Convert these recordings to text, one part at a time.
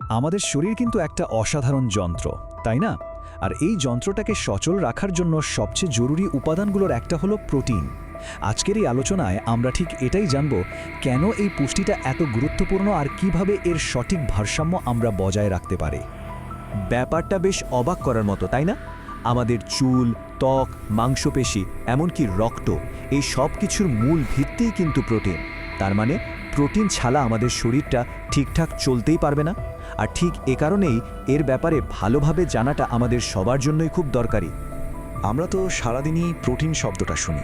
আমাদের শরীর কিন্তু একটা অসাধারণ যন্ত্র, তাই না? আর এই যন্ত্রটাকে সচল রাখার জন্য সবচেয়ে জরুরি উপাদানগুলোর একটা হলো প্রোটিন। আজকের এই আলোচনায় আমরা ঠিক এটাই জানব, কেন এই পুষ্টিটা এত গুরুত্বপূর্ণ আর কিভাবে এর সঠিক ভারসাম্য আমরা বজায় রাখতে পারি। ব্যাপারটা বেশ অবাক করার মতো, তাই না? আমাদের চুল, ত্বক, মাংসপেশি, এমনকি রক্ত, এই সব কিছুর মূল ভিত্তিই কিন্তু প্রোটিন। তার মানে প্রোটিন ছাড়া আমাদের শরীরটা ঠিকঠাক চলতেই পারবে না। আর ঠিক এ কারণেই এর ব্যাপারে ভালোভাবে জানাটা আমাদের সবার জন্যই খুব দরকারি। আমরা তো সারাদিনই প্রোটিন শব্দটা শুনি,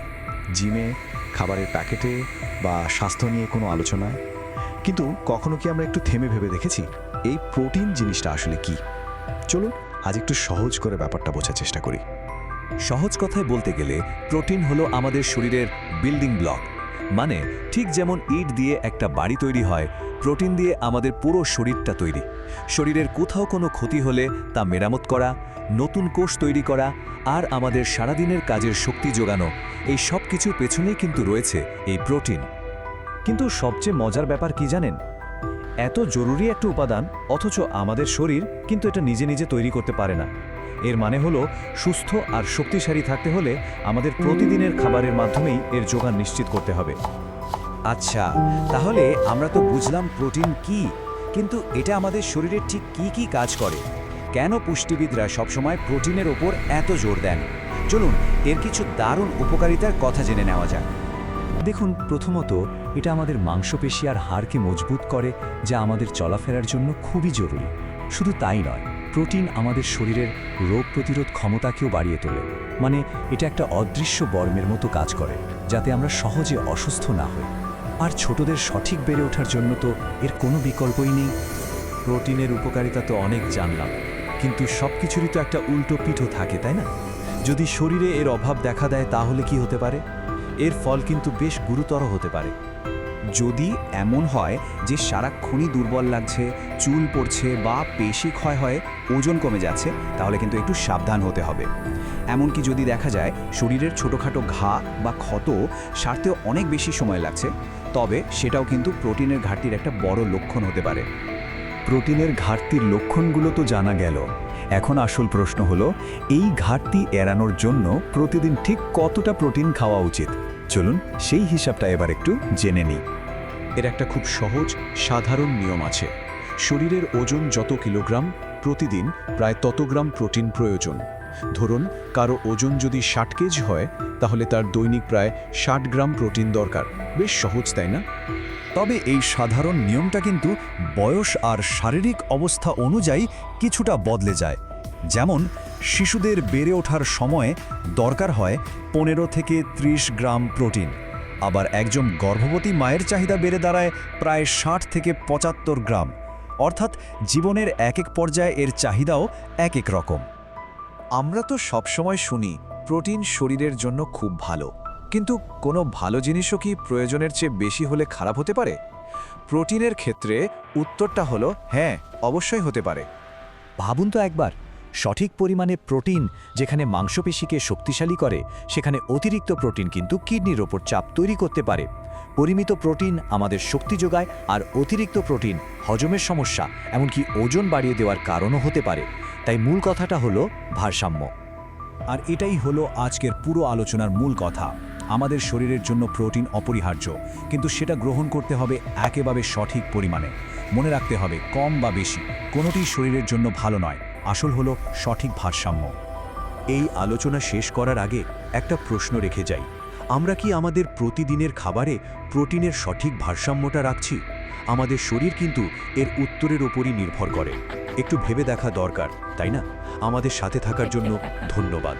জিমে, খাবারের প্যাকেটে বা স্বাস্থ্য নিয়ে কোনো আলোচনায়। কিন্তু কখনো কি আমরা একটু থেমে ভেবে দেখেছি এই প্রোটিন জিনিসটা আসলে কি? চলুন আজ একটু সহজ করে ব্যাপারটা বোঝার চেষ্টা করি। সহজ কথায় বলতে গেলে প্রোটিন হলো আমাদের শরীরের বিল্ডিং ব্লক। মানে ঠিক যেমন ইট দিয়ে একটা বাড়ি তৈরি হয়, প্রোটিন দিয়ে আমাদের পুরো শরীরটা তৈরি। শরীরের কোথাও কোনো ক্ষতি হলে তা মেরামত করা, নতুন কোষ তৈরি করা আর আমাদের সারাদিনের কাজের শক্তি যোগানো, এই সব কিছুর পেছনেই কিন্তু রয়েছে এই প্রোটিন। কিন্তু সবচেয়ে মজার ব্যাপার কি জানেন? এত জরুরি একটা উপাদান, অথচ আমাদের শরীর কিন্তু এটা নিজে নিজে তৈরি করতে পারে না। এর মানে হলো, সুস্থ আর শক্তিশালী থাকতে হলে আমাদের প্রতিদিনের খাবারের মাধ্যমেই এর যোগান নিশ্চিত করতে হবে। আচ্ছা, তাহলে আমরা তো বুঝলাম প্রোটিন কি, কিন্তু এটা আমাদের শরীরে ঠিক কি কি কাজ করে? কেন পুষ্টিবিদরা সবসময় প্রোটিনের ওপর এত জোর দেন? চলুন এর কিছু দারুণ উপকারিতার কথা জেনে নেওয়া যাক। দেখুন, প্রথমত এটা আমাদের মাংসপেশি আর হাড়কে মজবুত করে, যা আমাদের চলাফেরার জন্য খুবই জরুরি। শুধু তাই নয়, প্রোটিন আমাদের শরীরের রোগ প্রতিরোধ ক্ষমতাকেও বাড়িয়ে তোলে। মানে এটা একটা অদৃশ্য বর্মের মতো কাজ করে, যাতে আমরা সহজে অসুস্থ না হই। আর ছোটদের সঠিক বেড়ে ওঠার জন্য তো এর কোনো বিকল্পই নেই। প্রোটিনের উপকারিতা তো অনেক জানলাম, কিন্তু সব কিছুরই তো একটা উল্টো পিঠও থাকে, তাই না? যদি শরীরে এর অভাব দেখা দেয় তাহলে কি হতে পারে? এর ফল কিন্তু বেশ গুরুতর হতে পারে। যদি এমন হয় যে সারাক্ষণই দুর্বল লাগছে, চুল পড়ছে বা পেশি ক্ষয় হয়, ওজন কমে যাচ্ছে, তাহলে কিন্তু একটু সাবধান হতে হবে। এমনকি যদি দেখা যায় শরীরের ছোটোখাটো ঘা বা ক্ষত সারতেও অনেক বেশি সময় লাগছে, তবে সেটাও কিন্তু প্রোটিনের ঘাটতির একটা বড় লক্ষণ হতে পারে। প্রোটিনের ঘাটতির লক্ষণগুলো তো জানা গেল। এখন আসল প্রশ্ন হলো, এই ঘাটতি এড়ানোর জন্য প্রতিদিন ঠিক কতটা প্রোটিন খাওয়া উচিত? চলুন সেই হিসাবটা এবার একটু জেনে নিই। এর একটা খুব সহজ সাধারণ নিয়ম আছে। শরীরের ওজন যত কিলোগ্রাম, প্রতিদিন প্রায় তত গ্রাম প্রোটিন প্রয়োজন। ধরুন কারো ওজন যদি 60 কেজি হয়, তাহলে তার দৈনিক প্রায় 60 গ্রাম প্রোটিন দরকার। বেশ সহজ, তাই না? তবে এই সাধারণ নিয়মটা কিন্তু বয়স আর শারীরিক অবস্থা অনুযায়ী কিছুটা বদলে যায়। যেমন শিশুদের বেড়ে ওঠার সময়ে দরকার হয় 15 থেকে 30 গ্রাম প্রোটিন, আবার একজন গর্ভবতী মায়ের চাহিদা বেড়ে দাঁড়ায় প্রায় 60 থেকে 75 গ্রাম। অর্থাৎ জীবনের এক এক পর্যায়ে এর চাহিদাও এক এক রকম। আমরা তো সবসময় শুনি প্রোটিন শরীরের জন্য খুব ভালো, কিন্তু কোনো ভালো জিনিসও কি প্রয়োজনের চেয়ে বেশি হলে খারাপ হতে পারে? প্রোটিনের ক্ষেত্রে উত্তরটা হলো হ্যাঁ, অবশ্যই হতে পারে। ভাবুন তো একবার, সঠিক পরিমাণে প্রোটিন যেখানে মাংসপেশিকে শক্তিশালী করে, সেখানে অতিরিক্ত প্রোটিন কিন্তু কিডনির ওপর চাপ তৈরি করতে পারে। পরিমিত প্রোটিন আমাদের শক্তি যোগায়, আর অতিরিক্ত প্রোটিন হজমের সমস্যা, এমনকি ওজন বাড়িয়ে দেওয়ার কারণও হতে পারে। তাই মূল কথাটা হলো ভারসাম্য। আর এটাই হলো আজকের পুরো আলোচনার মূল কথা। আমাদের শরীরের জন্য প্রোটিন অপরিহার্য, কিন্তু সেটা গ্রহণ করতে হবে একেবারে সঠিক পরিমাণে। মনে রাখতে হবে, কম বা বেশি কোনোটিই শরীরের জন্য ভালো নয়। আসল হলো সঠিক ভারসাম্য। এই আলোচনা শেষ করার আগে একটা প্রশ্ন রেখে যাই। আমরা কি আমাদের প্রতিদিনের খাবারে প্রোটিনের সঠিক ভারসাম্যটা রাখছি? আমাদের শরীর কিন্তু এর উত্তরের ওপরই নির্ভর করে। একটু ভেবে দেখা দরকার, তাই না? আমাদের সাথে থাকার জন্য ধন্যবাদ।